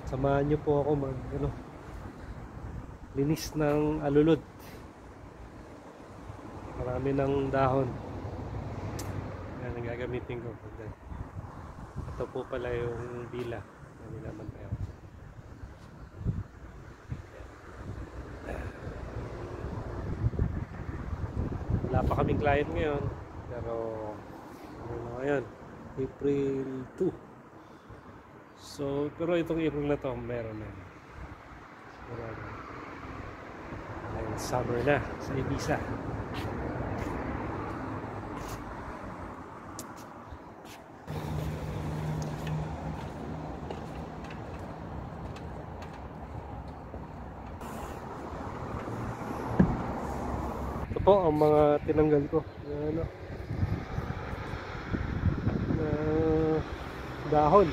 Samahan nyo po ako mag linis ng alulod. Marami ng dahon. Yan ang gagamitin ko. Ito po pala yung bila na nilaman tayo. Wala pa kaming client ngayon, pero ano ngayon, April 2. So, pero itong April na to meron na. Dahil summer na sa Ibiza. Ito po ang mga tinanggal ko. Ano? Dahon.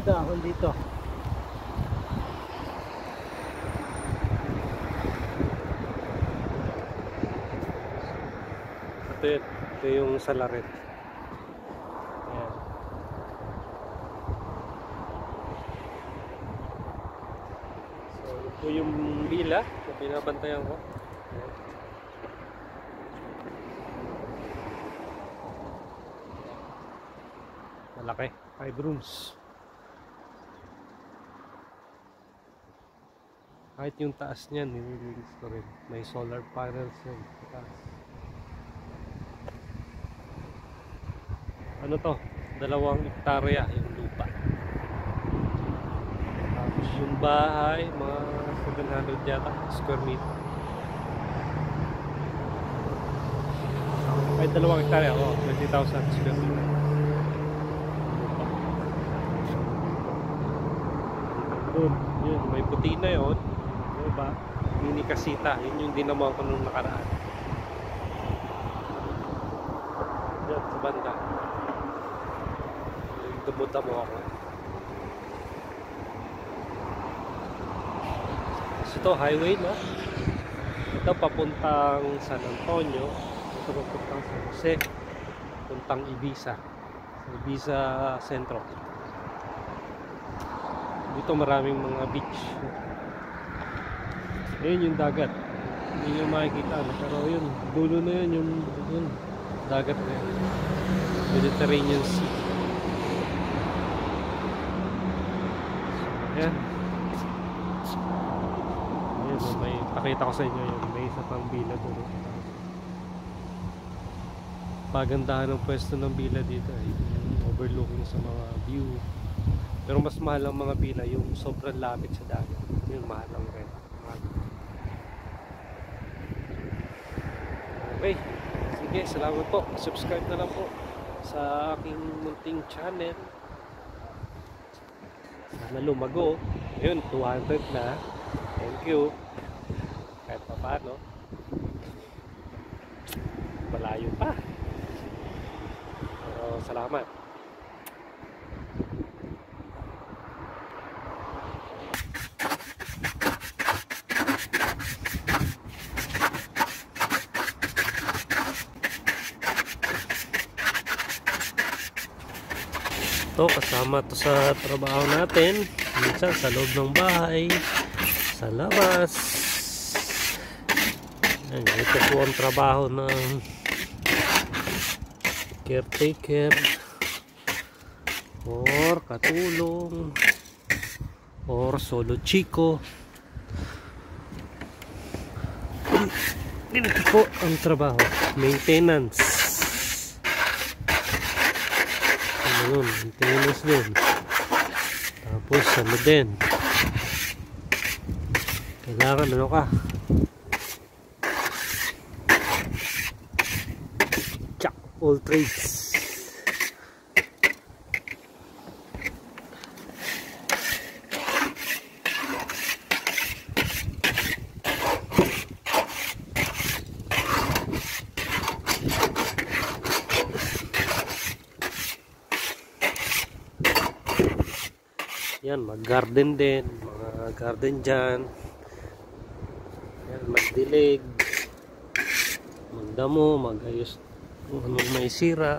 Dahon dito. Ito yung salaret. Ayan. So ito yung bila na pinabantayan ko. Ayan. Malaki, 5 rooms. Kahit yung taas niyan, nililinis ko rin. May solar panels yan sa taas. Ano to? 2 hektarya yung lupa. Tapos yung bahay, mga 700 yata square meter. Ay, 2 hektarya, 20,000 square meter. Doon, yun, may puti na yun. Diba? Mini kasita, yun yung dinamuhan ko nung nakaraan. Yan, sa banda. Dumuta mo ako. So ito, highway na. Ito papuntang San Antonio. Ito papuntang San Jose. Papuntang Ibiza. Ibiza Centro. Dito maraming mga beach. Ayun yung dagat. Hindi nyo makikita. Pero yun, dulo na yun yung dagat na yun. Mediterranean Sea. Ayan. Ayan, may pakita ko sa inyo yun. May isa pang bila doon. Pagandahan ng pwesto ng bila dito. Yung overlooking sa mga view. Pero mas mahal ang mga bila yung sobrang lapit sa dagat. Yun, mahal ang rent. Okay. Sige, salamat po. Subscribe na lang po sa aking munting channel. Sana lumago. Ayun, 200 na. Thank you. Kahit pa paano. Malayo pa. Pero salamat. Ito, kasama to sa trabaho natin. Minsan sa loob ng bahay, sa labas. Ayan, ito po ang trabaho ng caretaker or katulong or solo chico. Ito po ang trabaho, maintenance. Yun, maintenance din. Tapos ano din, kailangan ano ka, jack all trades. Yan, mag-garden din, mga garden dyan. Yan, magdilig, magdamo, magayos kung anong may sira.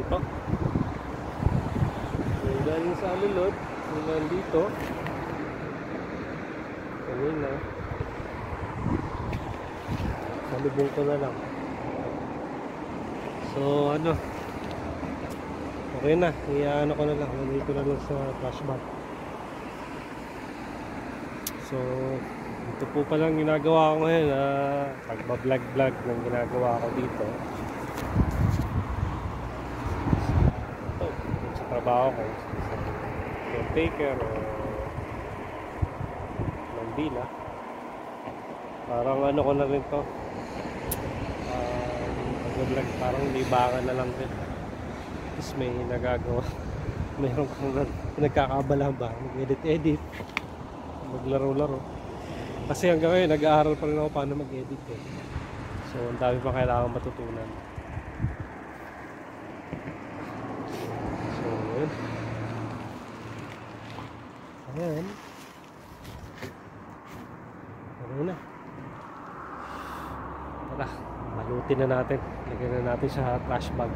to. Yung galing sa alulod, yung nandito kanina, salubong ko na lang. So ano, okay na, iyaano ko na lang, nandito na lang sa flashback. So ito po palang ginagawa ko ngayon, pagbablog-vlog ng ginagawa ko dito. Ito, sa trabaho ko, sa caretaker o Mandila. Parang ano ko na rin to, pag-vlog parang libangan na lang din. Tapos may nagagawa, mayroon kang pinagkakabalahan ba, mag-edit-edit, maglaro-laro. Kasi hanggang ngayon nag-aaral pa rin ako paano mag-edit eh. So ang dami pa kailangan matutunan. So yun. Ayan. Okay na. Tara, balutin na natin. Lagyan na natin sa trash bag.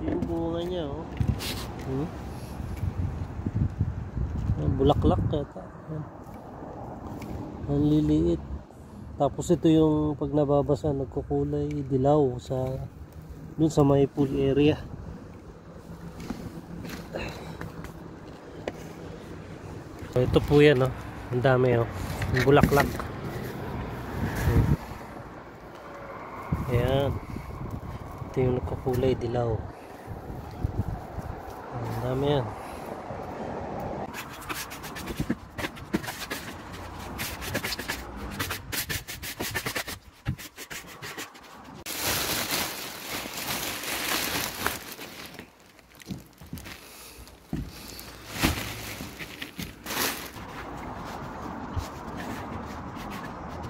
Yung bunga niya, oh. Bulaklak yata. Ang liliit. Tapos ito yung pag nababasa nagkukulay dilaw sa dun sa may pool area. So, ito po yan, oh. Ang dami, oh. Yung bulaklak. Ayan. Ito yung nagkukulay dilaw. Ang dami yan.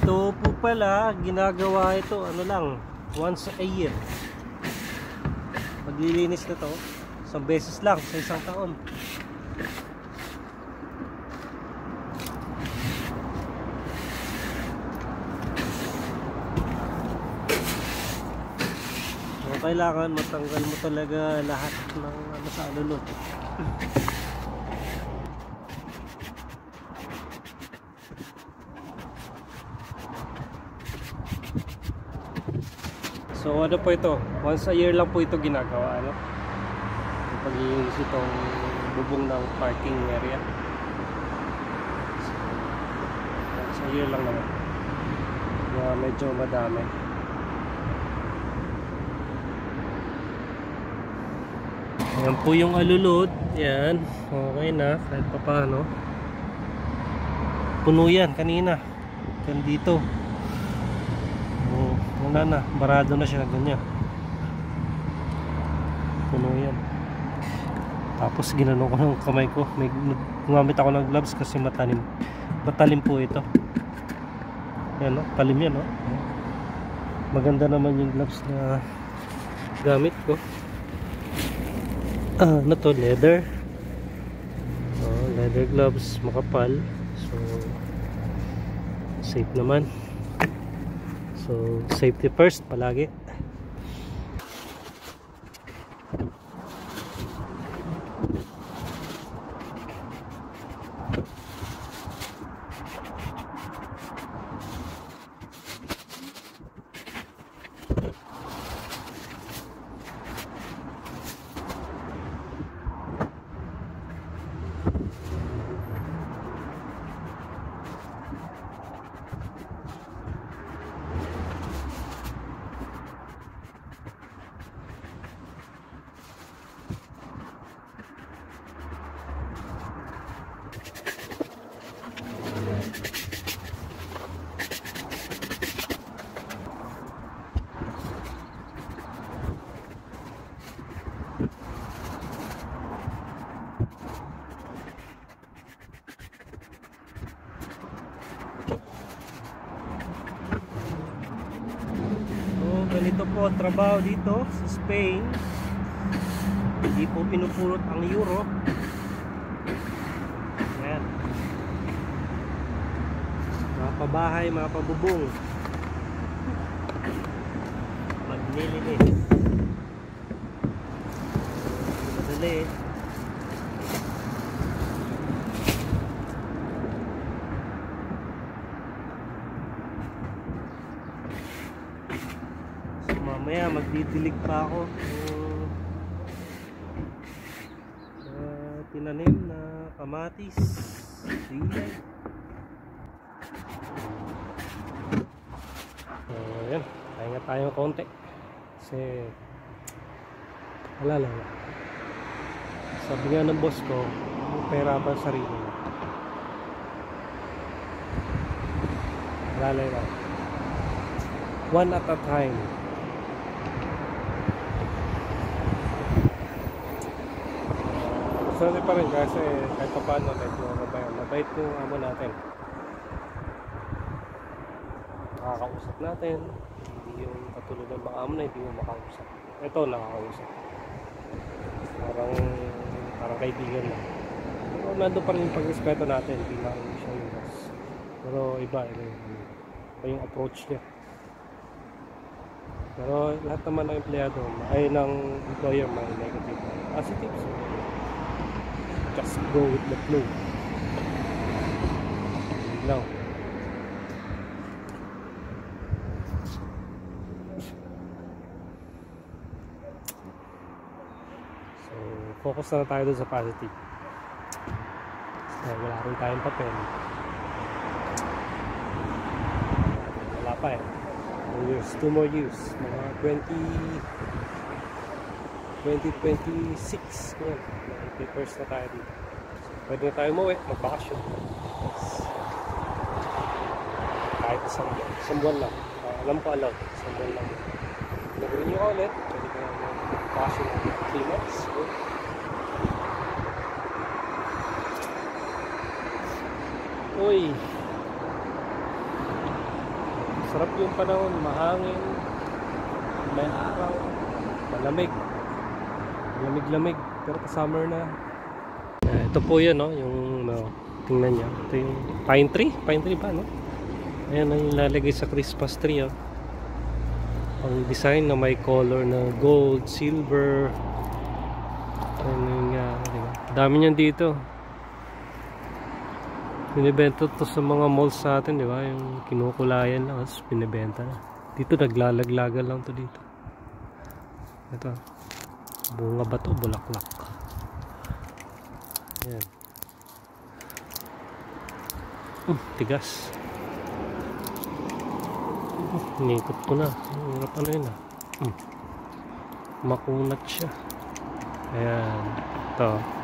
Ito po pala, ginagawa ito, ano lang, once a year. Maglilinis na to, isang beses lang sa isang taon. So, kailangan matanggal mo talaga lahat ng ano sa alulod. So ano po ito, once a year lang po ito ginagawa, ano? Paglilinis itong bubong ng parking area. So, once a year lang naman. Medyo madami. Ayan po yung alulod. Yan, okay na kahit pa paano. Puno yan kanina. Kan dito. Wala na, barado na siya, ganyan. Puno yan. Tapos ginano ko ng kamay ko. Gumamit ako ng gloves kasi matalim. Matalim po ito. Yan, no? Talim yan, no? Maganda naman yung gloves na gamit ko. Ano to? Leather. Leather gloves, makapal. So safe naman. So, safety first palagi. ganito po ang trabaho dito sa Spain. Hindi po pinupulot ang euro. Ayan. Mga pabahay, mga pabubong. Maglilinis. Madali. So mamaya magdidilig pa ako tinanim na kamatis, silay. So ayan, pahinga tayo konti kasi wala lang. Sabi nga ng boss ko, may pera pa sa sarili. Wala lang. One at a time. Sorry pa rin kasi kahit pa paano mabait yung amo natin. Nakakausap natin. Hindi yung katulad ng mga amo na hindi mo makausap. Ito nakakausap. Parang kaibigan lang. Pero nandun pa rin yung pag-respeto natin. Hindi lang siya yung boss. Pero iba yung approach niya. Pero lahat naman ng empleyado ay ng employer may negative positives. Just go with the flow. No. So, focus na tayo dun sa positive. So, wala rin tayong papel. Wala pa eh. 2 more years. Mga 2026. Yan. Papers na tayo dito. So, pwede na tayo umuwi, mag-vacation. Kahit isang buwan lang. Alam ko allowed. Isang buwan lang. Nag-renew ka ulit. Pwede ka na mag-vacation ng 3 months. Uy! Sarap yung panahon. Mahangin. May araw. Malamig. Lamig-lamig. Pero summer na. Ito po yun, no? Yung tingnan niya. Ito yung pine tree. Pine tree ba, no? Ayan ang lalagay sa Christmas tree, oh. Ang design na may color na gold, silver. Ayan yung diba? Dami niyan dito. Binibenta to sa mga malls sa atin, di ba? Yung kinukulayan lang, tapos binibenta na. Dito naglalaglagan lang to dito. Ito. Bunga ba to? Bulaklak. Ayan. Tigas. Inikot ko na. Hirap ano yun ah. Makunat siya. Ayan. Ito.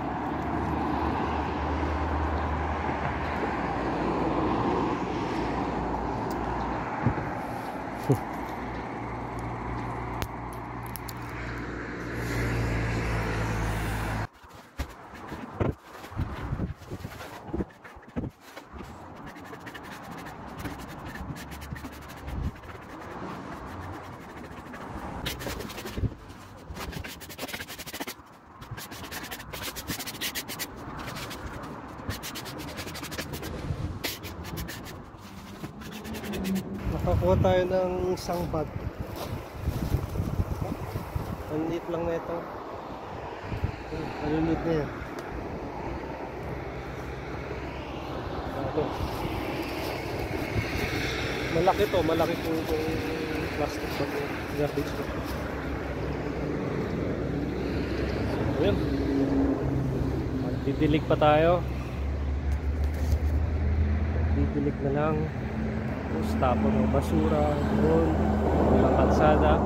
Nakakuha tayo ng isang bag. Ang liit lang na ito. Maliliit na yan. Malaki to, malaki po itong plastic bag. Garbage bag. Ayan. Magdidilig pa tayo. Magdidilig na lang. Tapos tapon ng basura doon, walang kalsada.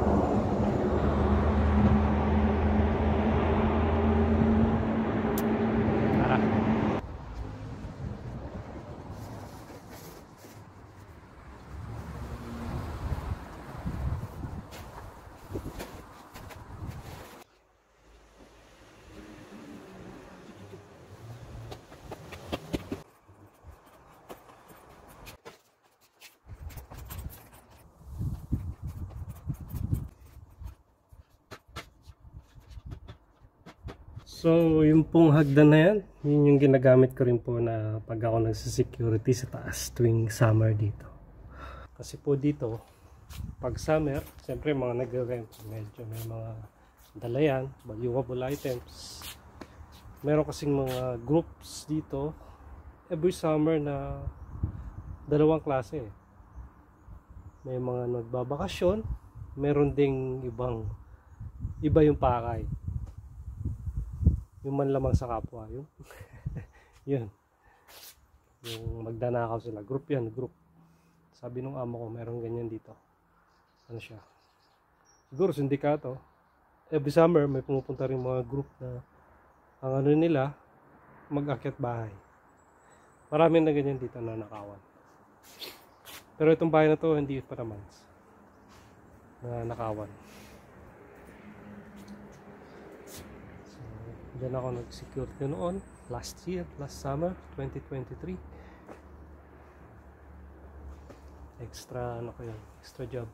So, yung pong hagdan na yan, yun yung ginagamit ko rin po na pag ako nagsisecurity sa taas tuwing summer dito. Kasi po dito, pag summer, siyempre mga nag-rent, medyo may mga dalayan, valuable items. Meron kasing mga groups dito, every summer na dalawang klase. May mga nagbabakasyon, meron ding iba yung pakay. Yung manlamang sa kapwa, yun. Yun. Yung magdanakaw sila. Group yan, group. Sabi nung amo ko, meron ganyan dito. Ano siya? Siguro sindikato. Every summer, may pumupunta rin mga group na ang ano nila, mag-akyat bahay. Maraming na ganyan dito na nakawan. Pero itong bahay na to, hindi pa naman na nakawan. Diyan ako nag-security noon, last summer, 2023. Extra, ano ko yun, extra job.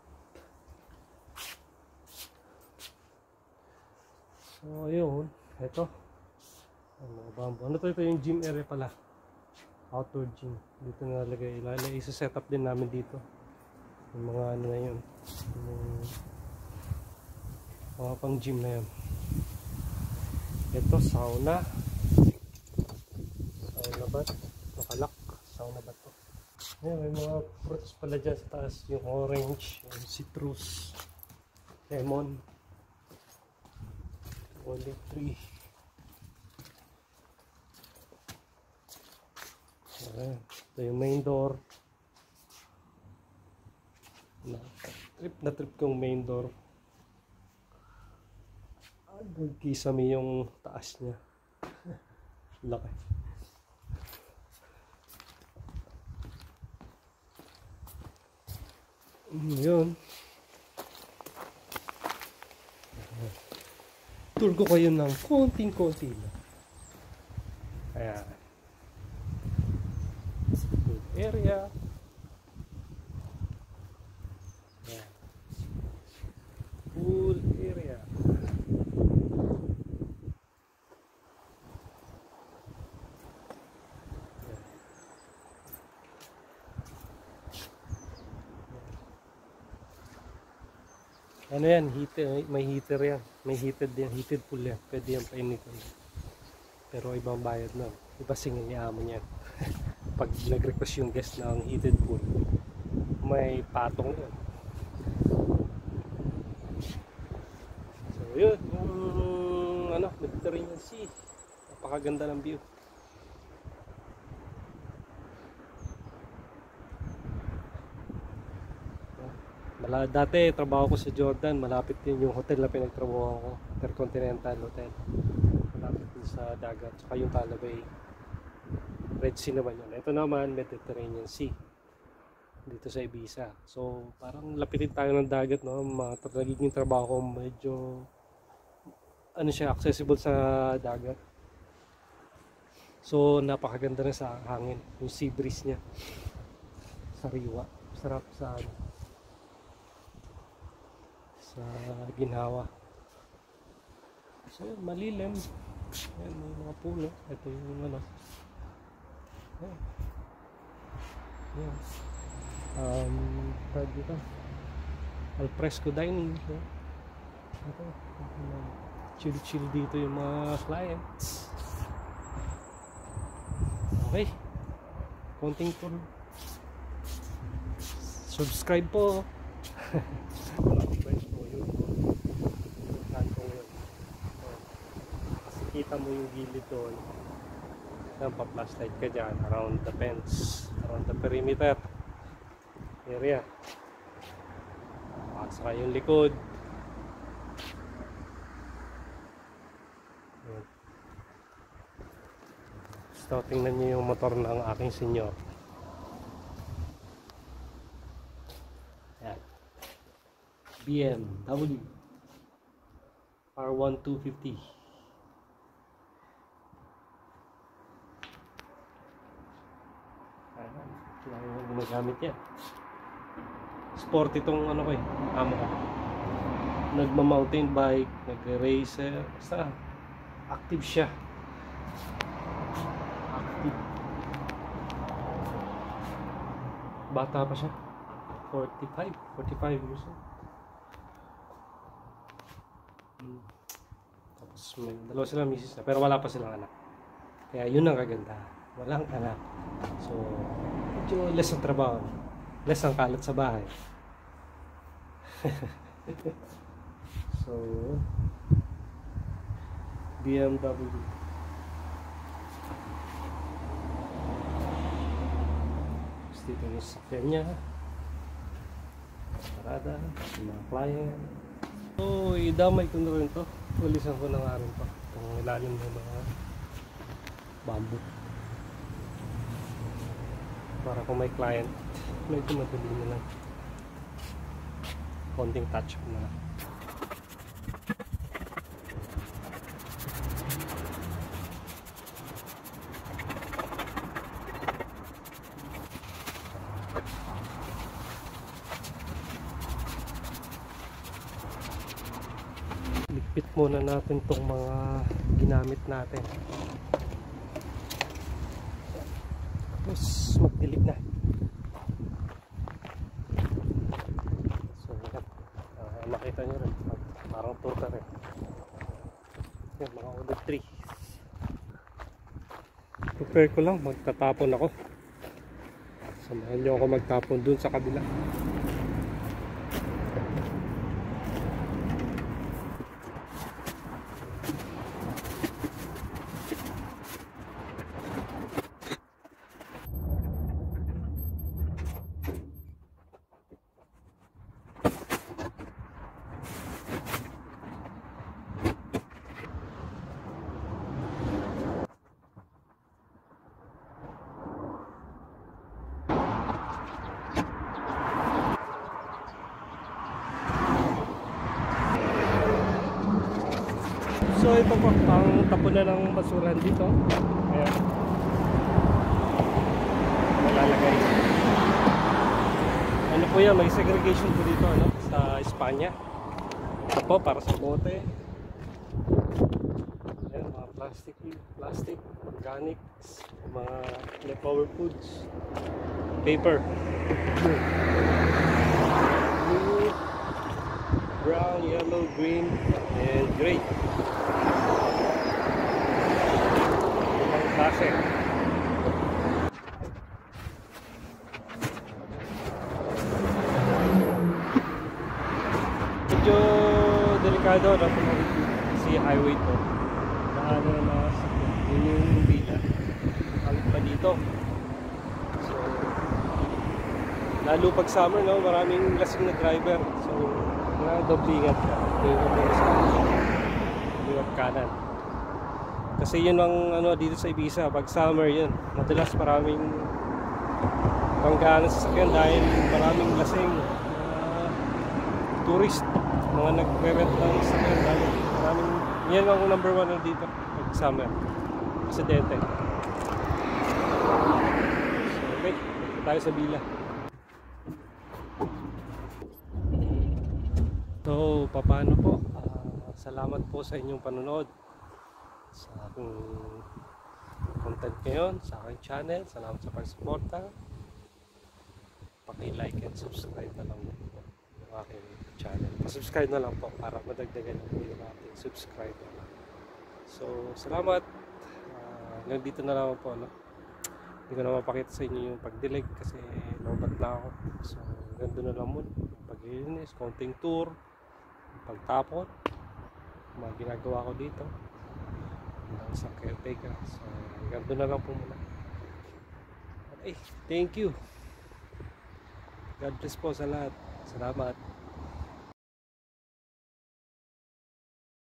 So, ayun, ito. Ano to, ito yung gym area pala. Outdoor gym. Dito nalagay, isa-set up din namin dito. Yung mga ano na yun. Yung mga pang gym na yun. Ito, sauna. Sauna ba? Nakalak. Sauna ba to? Ayan, may mga fruits pala dyan sa taas. Yung orange, yung citrus, lemon, olive tree. Ayan, ito yung main door. Na trip kong main door. Kisame yung taas niya. Laki. Yun. Tour ko kayo ng konting-konti lang. Ayan. Good area. Ayan. Pool area. Ano yan, heater, may heater yan. May heated yan, heated pool yan. Pwede yan painitin. Pero ibang bayad na. Iba singin niya mo yan. Pag nag-request yung guest ng heated pool, may patong yan. So yun, yung ano, Mediterranean Sea. Napakaganda ng view. Dati trabaho ko sa Jordan, malapit din yung hotel na pinagtrabaho ko, Intercontinental Hotel, malapit din sa dagat, saka yung Talabay, Red Sea naman yun. Ito naman Mediterranean Sea dito sa Ibiza, so parang lapitin tayo ng dagat, no? Nagiging trabaho ko medyo ano siya, accessible sa dagat, so napakaganda na sa hangin, yung sea breeze nya sariwa, sarap sa ginhawa. So malilim. Ayan, may mga puno. Ito yung ano. Ayan. Tag dito, alfresco dining. Ito, chill dito yung mga clients. Okay, konting tour. Subscribe po. Kita mo yung gilid doon, pa-flashlight ka dyan around the fence, around the perimeter area, at saka yung likod. So tingnan nyo yung motor ng aking senyor. Yan, BMW R1 250. Gumagamit yan. Sport itong ano ko eh, amo ko. Nagma-mountain bike, nag-racer, basta Active siya. Active. Bata pa siya. 45 years old. Tapos may dalawa silang misis na, pero wala pa silang anak. Kaya yun ang kaganda. Walang anak. So, medyo less ang trabaho. Less ang kalat sa bahay. So, BMW. Tapos dito yung sasakyan niya. Parada, yung mga client. So, idamay ko na rin to. Tulisan ko na nga rin to. Itong ilalim ng mga bamboo. Para kung may client, medyo madali na lang. Konting touch up na lang. Ligpit muna natin tong mga ginamit natin. Tapos magdilig na. So makita nyo rin, parang tuta rin. Yan, mga olive tree. Prepare ko lang, magtatapon ako. Samahan nyo ako magtapon dun sa kabila. So ito po ang tapon na ng basuran dito. Ayan. Malalagay. Ano po yan, may segregation po dito ano, sa Espanya. Ito po para sa bote. Ayan, mga plastic, organics, mga leftover foods, paper. Blue, brown, yellow, green, and gray. Ibang klase. Medyo delikado na si highway to. Daanan na mga sakit. Yun yung bila. Kalit pa dito. So, lalo pag summer, no, maraming lasing na driver. So, doble ingat ka. Liwat kanan. Kasi yun ang ano dito sa Ibiza, pag summer yun, madalas maraming panggalan sa sasakyan dahil maraming lasing tourist, mga nagre-rent ng sasakyan dahil maraming, yan ang number 1 na dito pag summer, aksidente. So, okay, dito tayo sa bila. So, paano po? Salamat po sa inyong panonood sa aking content ngayon, sa aking channel. Salamat sa pagsuporta. Paki-like and subscribe na lang po yung aking channel. Pa-subscribe na lang po para madagdagan po yung ating subscriber. So, salamat. Hanggang dito na lang po. No? Hindi ko na mapakita sa inyo yung pagdilig kasi lobat na ako. So, hanggang doon na lang muna. Pag-ilinis, konting tour, pagtapon, mga ginagawa ko dito ng isang caretaker. So hanggang doon na lang po muna. Okay, thank you. God bless po sa lahat. Salamat.